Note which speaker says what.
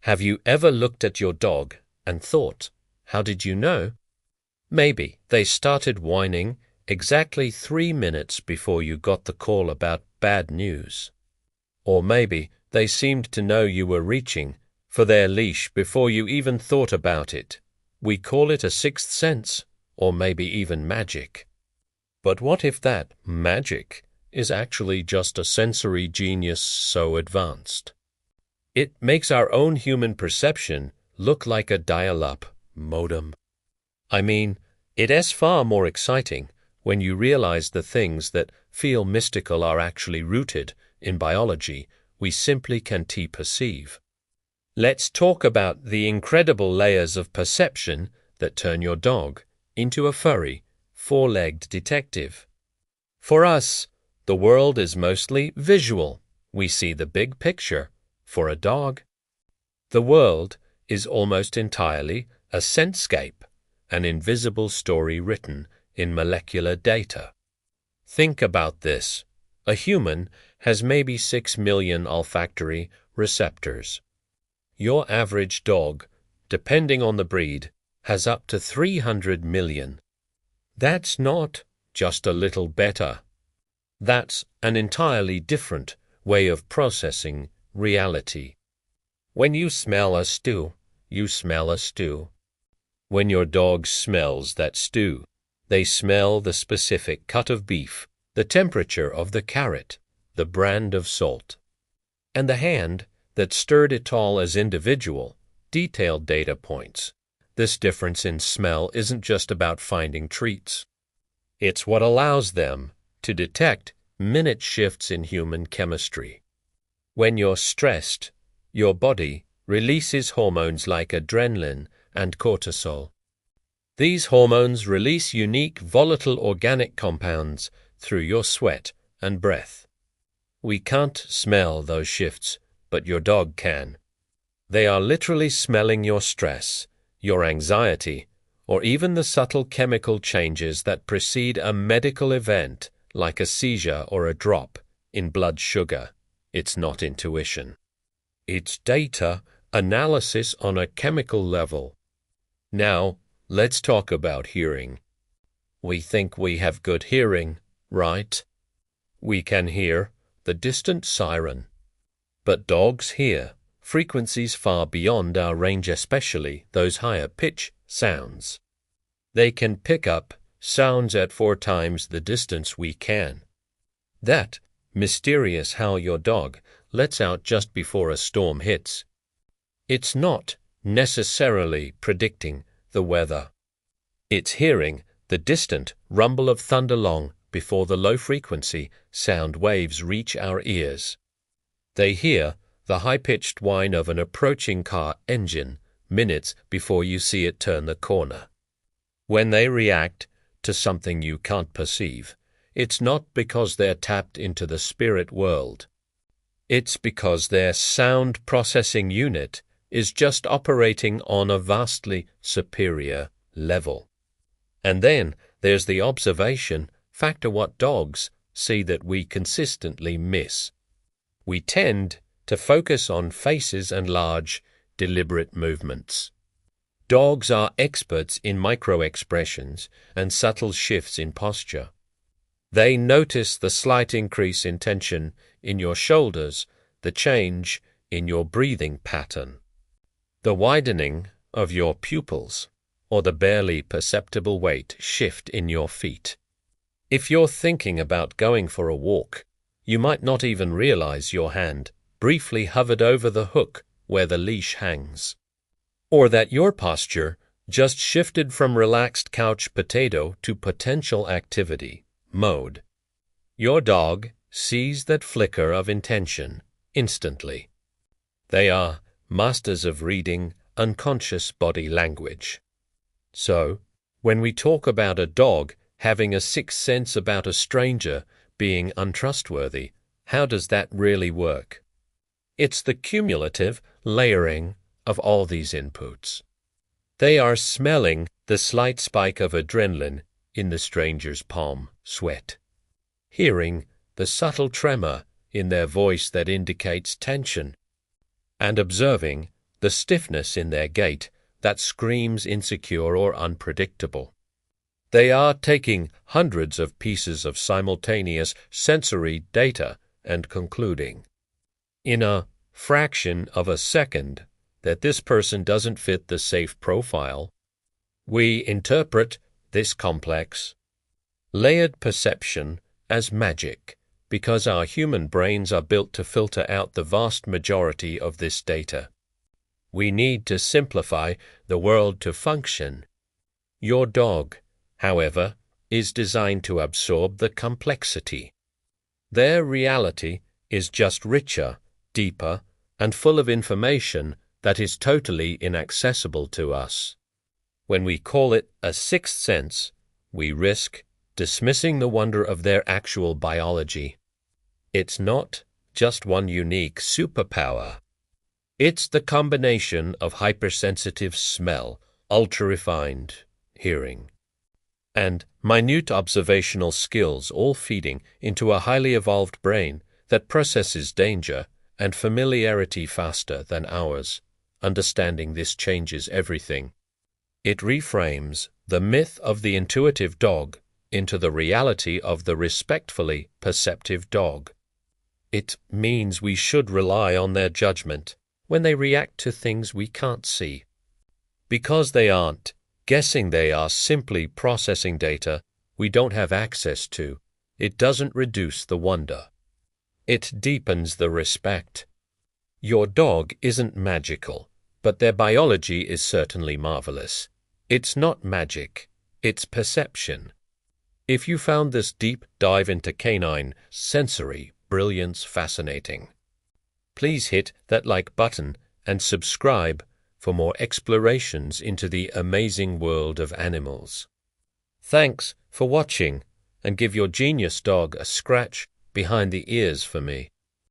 Speaker 1: Have you ever looked at your dog and thought, how did you know? Maybe they started whining exactly 3 minutes before you got the call about bad news. Or maybe they seemed to know you were reaching for their leash before you even thought about it. We call it a sixth sense, or maybe even magic. But what if that magic is actually just a sensory genius so advanced? It makes our own human perception look like a dial-up modem. I mean, it is far more exciting when you realize the things that feel mystical are actually rooted in biology we simply can't perceive. Let's talk about the incredible layers of perception that turn your dog into a furry, four-legged detective. For us, the world is mostly visual. We see the big picture. For a dog, the world is almost entirely a sensescape, an invisible story written in molecular data. Think about this. A human has maybe 6 million olfactory receptors. Your average dog, depending on the breed, has up to 300 million. That's not just a little better. That's an entirely different way of processing reality. When you smell a stew, you smell a stew. When your dog smells that stew, they smell the specific cut of beef, the temperature of the carrot, the brand of salt. And the hand that stirred it all as individual, detailed data points. This difference in smell isn't just about finding treats. It's what allows them to detect minute shifts in human chemistry. When you're stressed, your body releases hormones like adrenaline and cortisol. These hormones release unique volatile organic compounds through your sweat and breath. We can't smell those shifts, but your dog can. They are literally smelling your stress, your anxiety, or even the subtle chemical changes that precede a medical event like a seizure or a drop in blood sugar. It's not intuition. It's data analysis on a chemical level. Now, let's talk about hearing. We think we have good hearing, right? We can hear the distant siren. But dogs hear frequencies far beyond our range, especially those higher pitch sounds. They can pick up sounds at 4 times the distance we can. That mysterious howl your dog lets out just before a storm hits. It's not necessarily predicting the weather. It's hearing the distant rumble of thunder long before the low-frequency sound waves reach our ears. They hear the high-pitched whine of an approaching car engine minutes before you see it turn the corner. When they react to something you can't perceive, it's not because they're tapped into the spirit world. It's because their sound processing unit is just operating on a vastly superior level. And then there's the observation factor, what dogs see that we consistently miss. We tend to focus on faces and large, deliberate movements. Dogs are experts in micro-expressions and subtle shifts in posture. They notice the slight increase in tension in your shoulders, the change in your breathing pattern, the widening of your pupils, or the barely perceptible weight shift in your feet. If you're thinking about going for a walk, you might not even realize your hand briefly hovered over the hook where the leash hangs, or that your posture just shifted from relaxed couch potato to potential activity mode. Your dog sees that flicker of intention instantly. They are masters of reading unconscious body language. So, when we talk about a dog having a sixth sense about a stranger being untrustworthy, how does that really work? It's the cumulative layering of all these inputs. They are smelling the slight spike of adrenaline in the stranger's palm sweat, hearing the subtle tremor in their voice that indicates tension, and observing the stiffness in their gait that screams insecure or unpredictable. They are taking hundreds of pieces of simultaneous sensory data and concluding, in a fraction of a second, that this person doesn't fit the safe profile. We interpret this complex, layered perception as magic because our human brains are built to filter out the vast majority of this data. We need to simplify the world to function. Your dog, however, is designed to absorb the complexity. Their reality is just richer, deeper, and full of information that is totally inaccessible to us. When we call it a sixth sense, we risk dismissing the wonder of their actual biology. It's not just one unique superpower. It's the combination of hypersensitive smell, ultra-refined hearing, and minute observational skills, all feeding into a highly evolved brain that processes danger and familiarity faster than ours. Understanding this changes everything. It reframes the myth of the intuitive dog into the reality of the respectfully perceptive dog. It means we should rely on their judgment when they react to things we can't see. Because they aren't guessing, they are simply processing data we don't have access to. It doesn't reduce the wonder. It deepens the respect. Your dog isn't magical, but their biology is certainly marvelous. It's not magic, it's perception. If you found this deep dive into canine sensory brilliance fascinating, please hit that like button and subscribe for more explorations into the amazing world of animals. Thanks for watching, and give your genius dog a scratch behind the ears for me.